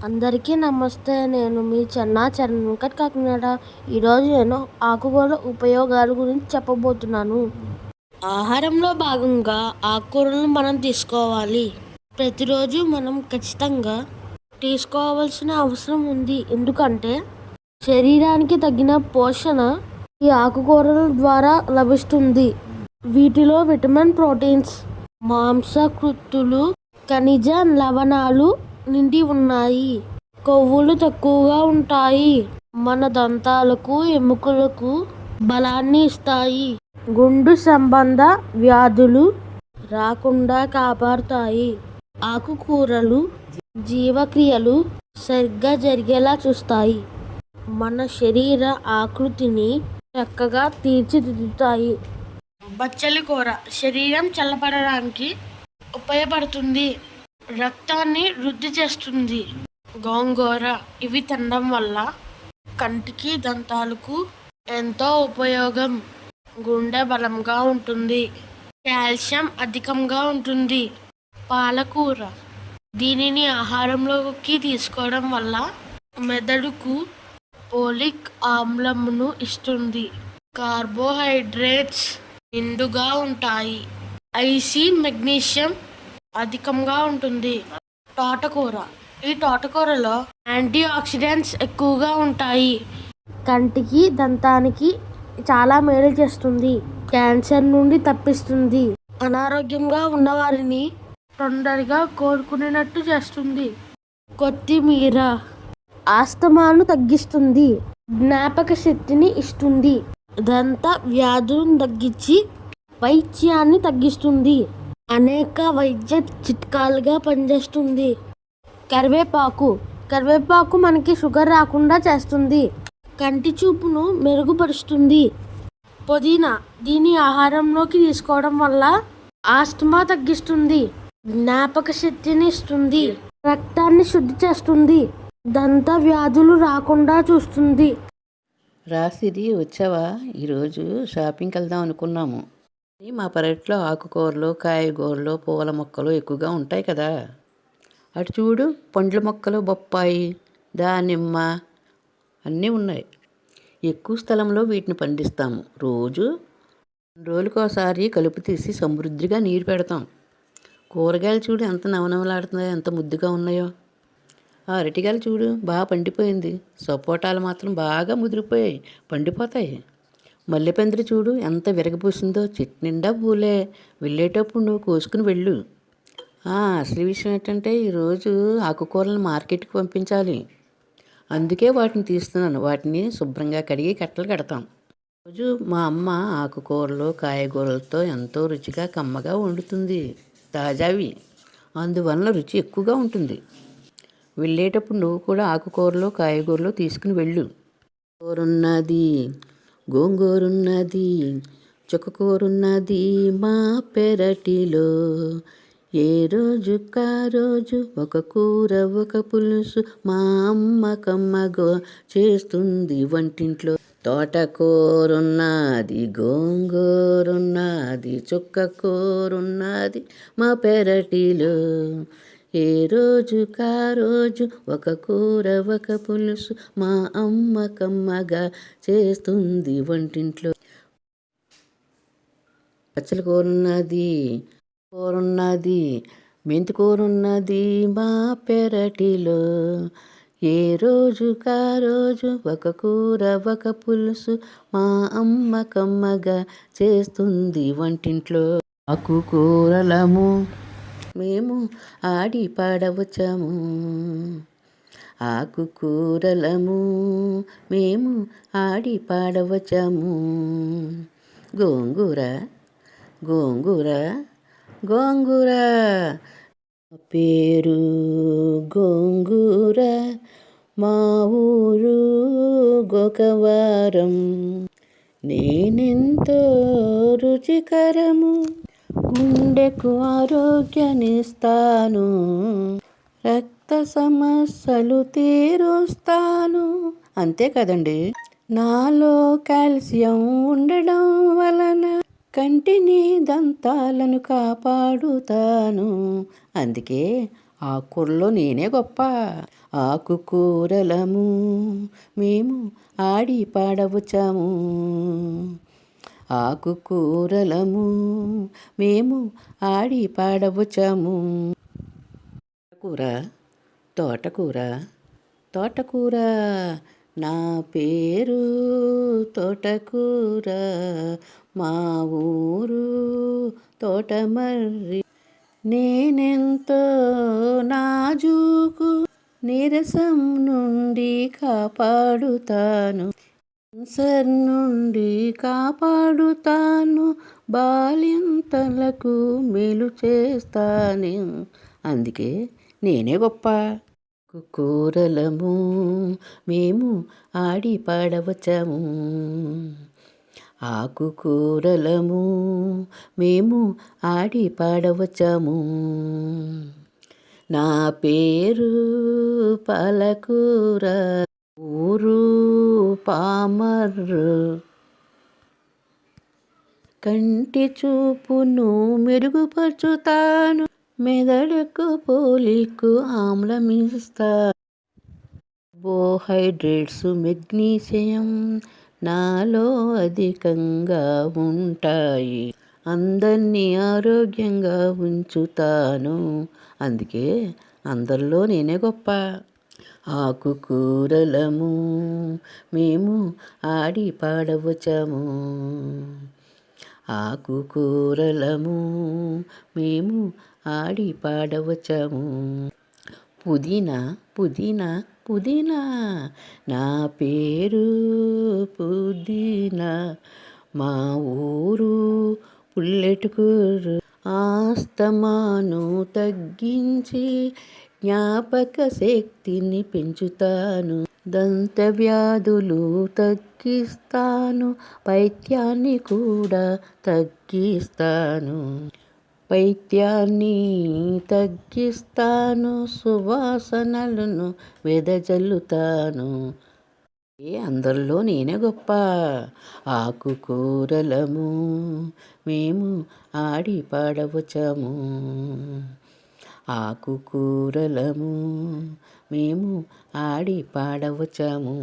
అందరికీ నమస్తే. నేను మీ చరణ్ వెంకట్ కాకినాడ. ఈరోజు నేను ఆకుకూరల ఉపయోగాల గురించి చెప్పబోతున్నాను. ఆహారంలో భాగంగా ఆకుకూరలను మనం తీసుకోవాలి. ప్రతిరోజు మనం ఖచ్చితంగా తీసుకోవాల్సిన అవసరం ఉంది. ఎందుకంటే శరీరానికి తగిన పోషణ ఈ ఆకుకూరల ద్వారా లభిస్తుంది. వీటిలో విటమిన్, ప్రోటీన్స్, మాంసకృతులు, ఖనిజ లవణాలు నిండి ఉన్నాయి. కొవ్వులు తక్కువగా ఉంటాయి. మన దంతాలకు, ఎముకలకు బలాన్ని ఇస్తాయి. గుండె సంబంధ వ్యాధులు రాకుండా కాపాడుతాయి. ఆకుకూరలు జీవక్రియలు సరిగ్గా జరిగేలా చూస్తాయి. మన శరీర ఆకృతిని చక్కగా తీర్చిదిద్దుతాయి. బచ్చలి కూర శరీరం చల్లబడడానికి ఉపయోగపడుతుంది. రక్తాన్ని వృద్ధి చేస్తుంది. గోంగూర ఇవి తినడం వల్ల కంటికి, దంతాలకు ఎంతో ఉపయోగం. గుండె బలంగా ఉంటుంది. కాల్షియం అధికంగా ఉంటుంది. పాలకూర దీనిని ఆహారంలోకి తీసుకోవడం వల్ల మెదడుకు పోలిక్ ఆమ్లంను ఇస్తుంది. కార్బోహైడ్రేట్స్ నిండుగా ఉంటాయి. ఐరన్, మెగ్నీషియం అధికంగా ఉంటుంది. తోటకూర ఈ తోటకూరలో యాంటీ ఆక్సిడెంట్స్ ఎక్కువగా ఉంటాయి. కంటికి, దంతానికి చాలా మేలు చేస్తుంది. క్యాన్సర్ నుండి తప్పిస్తుంది. అనారోగ్యంగా ఉన్నవారిని తొందరగా కోలుకునేటట్టు చేస్తుంది. కొత్తిమీర ఆస్తమాను తగ్గిస్తుంది. జ్ఞాపక శక్తిని ఇస్తుంది. దంత వ్యాధులను తగ్గించి వైద్యాన్ని తగ్గిస్తుంది. అనేక వైద్య చిట్కాలుగా పనిచేస్తుంది. కరివేపాకు మనకి షుగర్ రాకుండా చేస్తుంది. కంటి చూపును మెరుగుపరుస్తుంది. పుదీనా దీని ఆహారంలోకి తీసుకోవడం వల్ల ఆస్తమా తగ్గిస్తుంది. జ్ఞాపక శక్తిని ఇస్తుంది. రక్తాన్ని శుద్ధి చేస్తుంది. దంత వ్యాధులు రాకుండా చూస్తుంది. రాసిది వచ్చావా? ఈరోజు షాపింగ్కి వెళ్దాం అనుకున్నాము. మా పెరట్లో ఆకుకూరలు, కాయగూరలు, పూల మొక్కలు ఎక్కువగా ఉంటాయి కదా. అటు చూడు, పండ్ల మొక్కలు, బొప్పాయి, దానిమ్మ అన్నీ ఉన్నాయి. ఎక్కువ స్థలంలో వీటిని పండిస్తాము. రోజు 2 రోజులకోసారి కలుపు తీసి సమృద్ధిగా నీరు పెడతాం. కూరగాయలు చూడు ఎంత నవనవలాడుతున్నాయో, ఎంత ముద్దుగా ఉన్నాయో. ఆ అరటికాయలు చూడు బాగా పండిపోయింది. సపోటాలు మాత్రం బాగా ముదిరిపోయాయి, పండిపోతాయి. మల్లెపందిరి చూడు ఎంత విరగబూసిందో, చెట్టు నిండా పూలే. వెళ్ళేటప్పుడు నువ్వు కోసుకుని వెళ్ళు. అసలు విషయం ఏంటంటే ఈరోజు ఆకుకూరలను మార్కెట్కి పంపించాలి. అందుకే వాటిని తీస్తున్నాను. వాటిని శుభ్రంగా కడిగి కట్టలు కడతాం. రోజు మా అమ్మ ఆకుకూరలు, కాయగూరలతో ఎంతో రుచిగా కమ్మగా వండుతుంది. తాజావి, అందువలన రుచి ఎక్కువగా ఉంటుంది. వెళ్ళేటప్పుడు నువ్వు కూడా ఆకుకూరలు, కాయగూరలు తీసుకుని వెళ్ళు. కూరున్నది, గోంగూరున్నది, చుక్కకూరున్నది మా పెరటిలో. ఏ రోజు రోజు ఒక కూర, ఒక పులుసు మా అమ్మ కమ్మగా చేస్తుంది వంటింట్లో. తోటకూరున్నది, గోంగూరున్నది, చుక్కకూరున్నది మా పెరటిలో. ఏ రోజు రోజు ఒక కూర, ఒక పులుసు మా అమ్మ కమ్మగా చేస్తుంది వంటింట్లో. పచ్చల కూరున్నది, మెంతి కూరున్నది మా పెరటిలో. ఏ రోజు రోజు ఒక కూర, ఒక పులుసు మా అమ్మ కమ్మగా చేస్తుంది వంటింట్లో. ఆకుకూరలము మేము ఆడి పాడవచ్చాము. ఆకుకూరలము మేము ఆడి పాడవచ్చాము. గోంగూర గోంగూర గోంగూర పేరు గోంగూర, మా ఊరు గోకవారం. నేనెంతో రుచికరము, గుండెకు ఆరోగ్యాన్నిస్తాను, రక్త సమస్యలు తీరుస్తాను. అంతే కదండి. నాలో కాల్షియం ఉండడం వలన కంటిని, దంతాలను కాపాడుతాను. అందుకే ఆకుకూరలో నేనే గొప్ప. ఆకుకూరలము మేము ఆడి పాడవచ్చాము. ఆకుకూరలము మేము ఆడి పాడవచ్చాము. కూర తోటకూర తోటకూర నా పేరు తోటకూర, మా ఊరు తోటమర్రి. నేనెంతో నాజూకు, నీరసం నుండి కాపాడుతాను, క్యాన్సర్ నుండి కాపాడుతాను, బాలింతలకు మేలు చేస్తాను. అందుకే నేనే గొప్ప. కూరలము మేము ఆడి పాడవచ్చాము. ఆకుకూరలము మేము ఆడి పాడవచ్చాము. నా పేరు పాలకూర, ఊరు పామర్రు. కంటి చూపును మెరుగుపరుచుతాను, మెదడుకు పోలికు ఆమ్లమిస్తా. కార్బోహైడ్రేట్స్ మెగ్నీషియం నాలో అధికంగా ఉంటాయి, అందరినీ ఆరోగ్యంగా ఉంచుతాను. అందుకే అందరిలో నేనే గొప్ప. ఆకుకూరలము మేము ఆడి పాడవచ్చాము. ఆకుకూరలము మేము ఆడి పాడవచ్చాము. పుదీనా పుదీనా పుదీనా నా పేరు పుదీనా, మా ఊరు పుల్లెటూరు. ఆస్తమాను తగ్గించి జ్ఞాపక శక్తిని పెంచుతాను, దంత వ్యాధులు తగ్గిస్తాను, పైత్యాన్ని కూడా తగ్గిస్తాను. పైత్యాన్ని తగ్గిస్తాను, సువాసనలను వెదజల్లుతాను. అందరిలో నేనే గొప్ప. ఆకుకూరలము మేము ఆడి పాడవచ్చాము. ఆకుకూరలము మేము ఆడి పాడవచ్చాము.